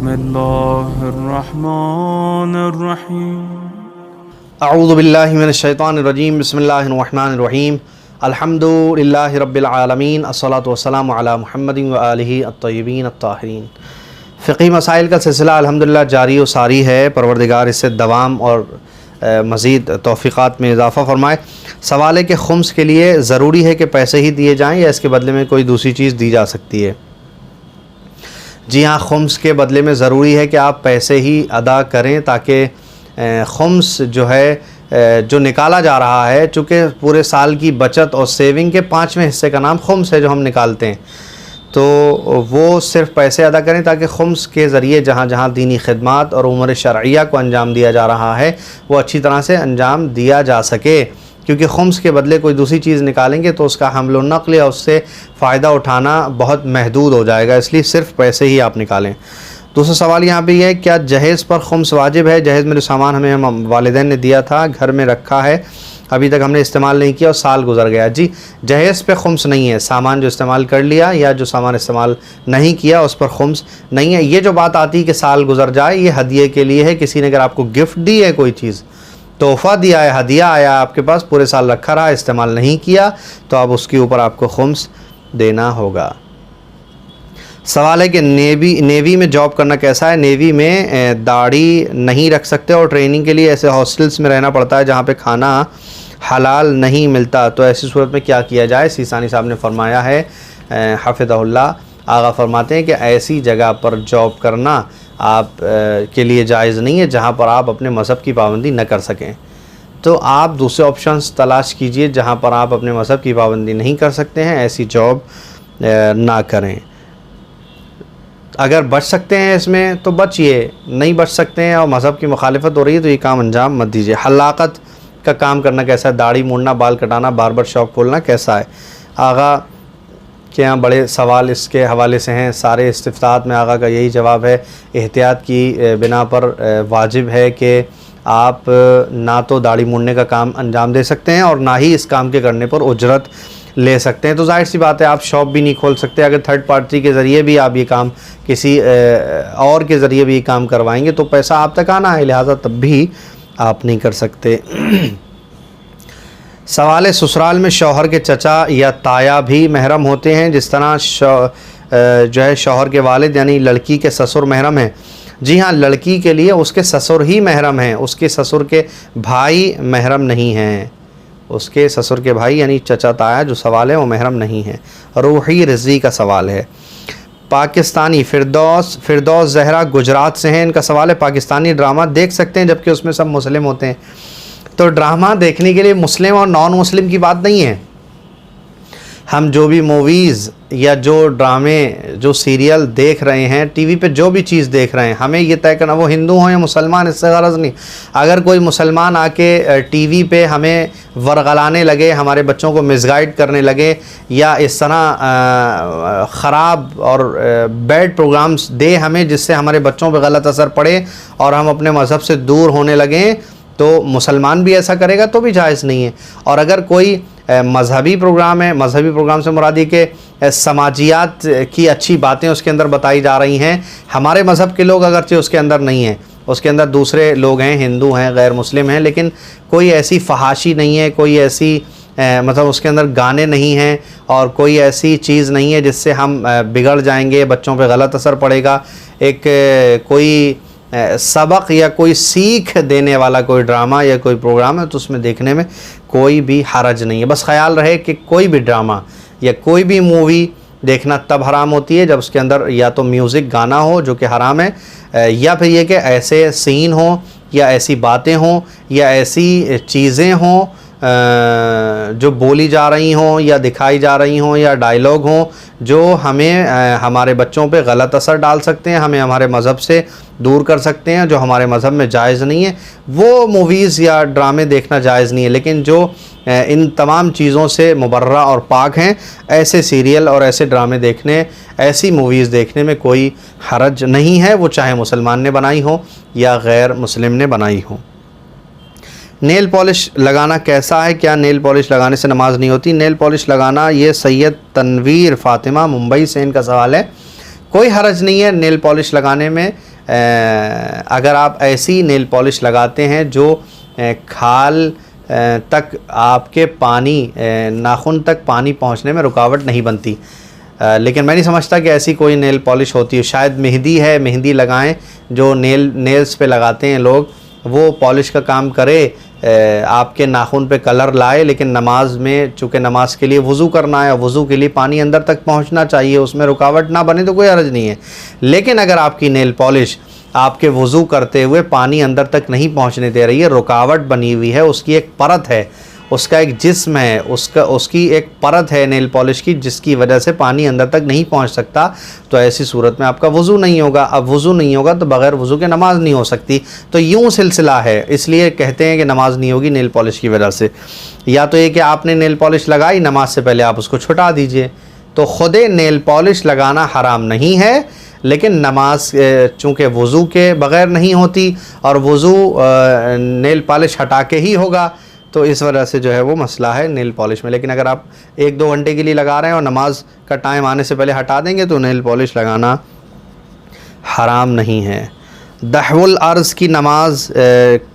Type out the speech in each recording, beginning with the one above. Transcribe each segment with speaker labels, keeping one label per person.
Speaker 1: बिस्मिल्लाहिर्रहमानिर्रहीम अऊज़ु बिल्लाहि मिनश्शैतानिर्रजीम बिस्मिल्लाहिर्रहमानिर्रहीम अल्हम्दुलिल्लाहि रब्बिल आलमीन अस्सलातु वस्सलामु अला मुहम्मदिन व आलिहि अत्तय्यबीन अत्ताहिरीन। फ़िक़ही मसाइल का सिलसिला अल्हम्दुलिल्लाह जारी व सारी है। परवरदिगार इससे दवाम और मज़ीद तौफ़ीक़ात में इजाफ़ा फ़रमाए। सवाल है कि खुम्स के लिए ज़रूरी है कि पैसे ही दिए जाएँ या इसके बदले में कोई दूसरी चीज़ दी जा सकती है? जी हाँ, खुम्स के बदले में ज़रूरी है कि आप पैसे ही अदा करें ताकि खुम्स जो है जो निकाला जा रहा है, चूँकि पूरे साल की बचत और सेविंग के 5वें हिस्से का नाम खुम्स है जो हम निकालते हैं, तो वो सिर्फ़ पैसे अदा करें ताकि खुम्स के ज़रिए जहाँ जहाँ दीनी खिदमात और उमूर शरइया को अंजाम दिया जा रहा है वो अच्छी तरह से अंजाम दिया जा सके। क्योंकि खुम्स के बदले कोई दूसरी चीज़ निकालेंगे तो उसका हमल व नक़ल या उससे फ़ायदा उठाना बहुत महदूद हो जाएगा, इसलिए सिर्फ़ पैसे ही आप निकालें। दूसरा सवाल यहाँ पे है, क्या जहेज़ पर खुम्स वाजिब है? जहेज़ में जो सामान हमें वालिदैन ने दिया था, घर में रखा है, अभी तक हमने इस्तेमाल नहीं किया और साल गुजर गया। जी, जहेज़ पे खुम्स नहीं है। सामान जो इस्तेमाल कर लिया या जो सामान इस्तेमाल नहीं किया उस पर खुम्स नहीं है। ये जो बात आती है कि साल गुजर जाए, ये हदिये के लिए है। किसी ने अगर आपको गिफ्ट दी है, कोई चीज़ तोहफ़ा दिया है, हदिया आया आपके पास, पूरे साल रखा रहा, इस्तेमाल नहीं किया, तो अब उसके ऊपर आपको खुम्स देना होगा। सवाल है कि नेवी में जॉब करना कैसा है? नेवी में दाढ़ी नहीं रख सकते और ट्रेनिंग के लिए ऐसे हॉस्टल्स में रहना पड़ता है जहाँ पे खाना हलाल नहीं मिलता, तो ऐसी सूरत में क्या किया जाए? सीसानी साहब ने फरमाया है हफ़िज़हुल्लाह, आगा फरमाते हैं कि ऐसी जगह पर जॉब करना आप के लिए जायज़ नहीं है जहाँ पर आप अपने मज़हब की पाबंदी न कर सकें। तो आप दूसरे ऑप्शंस तलाश कीजिए जहाँ पर आप अपने मज़हब की पाबंदी नहीं कर सकते हैं, ऐसी जॉब ना करें। अगर बच सकते हैं इसमें तो बचिए, नहीं बच सकते हैं और मज़हब की मुखालिफत हो रही है तो ये काम अंजाम मत दीजिए। हलाकत का काम करना कैसा है? दाढ़ी मुड़ना, बाल कटाना, बार्बर शॉप खोलना कैसा है? आगा के यहाँ बड़े सवाल इसके हवाले से हैं। सारे इस्तिफ़तात में आगा का यही जवाब है, एहतियात की बिना पर वाजिब है कि आप ना तो दाढ़ी मुड़ने का काम अंजाम दे सकते हैं और ना ही इस काम के करने पर उजरत ले सकते हैं। तो जाहिर सी बात है आप शॉप भी नहीं खोल सकते। अगर थर्ड पार्टी के ज़रिए भी आप ये काम किसी और के ज़रिए भी ये काम करवाएंगे तो पैसा आप तक आना है, लिहाजा तब भी आप नहीं कर सकते। सवाल है, ससुराल में शौहर के चचा या ताया भी महरम होते हैं जिस तरह जो है शौहर के वालिद यानी लड़की के ससुर महरम हैं? जी हाँ, लड़की के लिए उसके ससुर ही महरम हैं, उसके ससुर के भाई महरम नहीं हैं। उसके ससुर के भाई यानी चचा ताया जो सवाल है वो महरम नहीं है। रूही रिज़ी का सवाल है। पाकिस्तानी फिरदौस ज़हरा गुजरात से हैं, इनका सवाल है, पाकिस्तानी ड्रामा देख सकते हैं जबकि उसमें सब मुस्लिम होते हैं? तो ड्रामा देखने के लिए मुस्लिम और नॉन मुस्लिम की बात नहीं है। हम जो भी मूवीज़ या जो ड्रामे जो सीरियल देख रहे हैं, टीवी पे जो भी चीज़ देख रहे हैं, हमें ये तय करना वो हिंदू हों या मुसलमान, इससे गरज नहीं। अगर कोई मुसलमान आके टीवी पे हमें वरगलाने लगे, हमारे बच्चों को मिसगाइड करने लगे या इस तरह ख़राब और बैड प्रोग्राम्स दे हमें जिससे हमारे बच्चों पे गलत असर पड़े और हम अपने मज़हब से दूर होने लगें, तो मुसलमान भी ऐसा करेगा तो भी जायज़ नहीं है। और अगर कोई मजहबी प्रोग्राम है, मजहबी प्रोग्राम से मुराद ये कि समाजियात की अच्छी बातें उसके अंदर बताई जा रही हैं, हमारे मज़हब के लोग अगरचे उसके अंदर नहीं हैं, उसके अंदर दूसरे लोग हैं, हिंदू हैं, गैर मुस्लिम हैं, लेकिन कोई ऐसी फहाशी नहीं है, कोई ऐसी मतलब उसके अंदर गाने नहीं हैं और कोई ऐसी चीज़ नहीं है जिससे हम बिगड़ जाएंगे, बच्चों पे गलत असर पड़ेगा। एक कोई सबक या कोई सीख देने वाला कोई ड्रामा या कोई प्रोग्राम है तो उसमें देखने में कोई भी हरज नहीं है। बस ख्याल रहे कि कोई भी ड्रामा या कोई भी मूवी देखना तब हराम होती है जब उसके अंदर या तो म्यूज़िक गाना हो जो कि हराम है, या फिर ये कि ऐसे सीन हो या ऐसी बातें हों या ऐसी चीज़ें हों जो बोली जा रही हों या दिखाई जा रही हों या डायलॉग हों जो हमें हमारे बच्चों पे गलत असर डाल सकते हैं, हमें हमारे मज़हब से दूर कर सकते हैं, जो हमारे मज़हब में जायज़ नहीं है, वो मूवीज़ या ड्रामे देखना जायज़ नहीं है। लेकिन जो इन तमाम चीज़ों से मुबर्रा और पाक हैं, ऐसे सीरियल और ऐसे ड्रामे देखने, ऐसी मूवीज़ देखने में कोई हरज नहीं है, वो चाहे मुसलमान ने बनाई हो या गैर मुस्लिम ने बनाई हो। नेल पॉलिश लगाना कैसा है? क्या नेल पॉलिश लगाने से नमाज नहीं होती? नेल पॉलिश लगाना, ये सैयद तनवीर फ़ातिमा मुंबई से इनका सवाल है। कोई हरज नहीं है नेल पॉलिश लगाने में, अगर आप ऐसी नेल पॉलिश लगाते हैं जो खाल तक आपके पानी नाखून तक पानी पहुंचने में रुकावट नहीं बनती, लेकिन मैं नहीं समझता कि ऐसी कोई नेल पॉलिश होती है। शायद मेहंदी है, मेहंदी लगाएं, जो नेल्स पे लगाते हैं लोग, वो पॉलिश का काम करे, आपके नाखून पे कलर लाए। लेकिन नमाज में चूँकि नमाज के लिए वज़ू करना है और वज़ू के लिए पानी अंदर तक पहुंचना चाहिए, उसमें रुकावट ना बने तो कोई हर्ज नहीं है। लेकिन अगर आपकी नेल पॉलिश आपके वज़ू करते हुए पानी अंदर तक नहीं पहुंचने दे रही है, रुकावट बनी हुई है, उसकी एक परत है, उसका एक जिस्म है, उसकी एक परत है नेल पॉलिश की, जिसकी वजह से पानी अंदर तक नहीं पहुंच सकता, तो ऐसी सूरत में आपका वज़ू नहीं होगा। अब वज़ू नहीं होगा तो बग़ैर वज़ू के नमाज नहीं हो सकती। तो यूँ सिलसिला है, इसलिए कहते हैं कि नमाज नहीं होगी नेल पॉलिश की वजह से। या तो ये कि आपने नेल पॉलिश लगाई, नमाज से पहले आप उसको छुटा दीजिए, तो ख़ुद नेल पॉलिश लगाना हराम नहीं है, लेकिन नमाज चूँकि वज़ू के बग़ैर नहीं होती और वज़ू नेल पॉलिश हटा के ही होगा, तो इस वजह से जो है वो मसला है नेल पॉलिश में। लेकिन अगर आप 1-2 घंटे के लिए लगा रहे हैं और नमाज का टाइम आने से पहले हटा देंगे तो नेल पॉलिश लगाना हराम नहीं है। दहवुल अर्ज़ की नमाज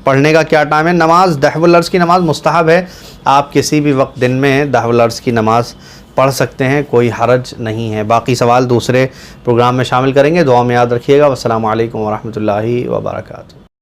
Speaker 1: पढ़ने का क्या टाइम है? नमाज दहवुल अर्ज़ की नमाज मुस्तहब है, आप किसी भी वक्त दिन में दहवुल अर्ज़ की नमाज पढ़ सकते हैं, कोई हरज नहीं है। बाकी सवाल दूसरे प्रोग्राम में शामिल करेंगे। दुआ में याद रखिएगा। वस्सलामु अलैकुम वरहमतुल्लाहि वबरकातुहू।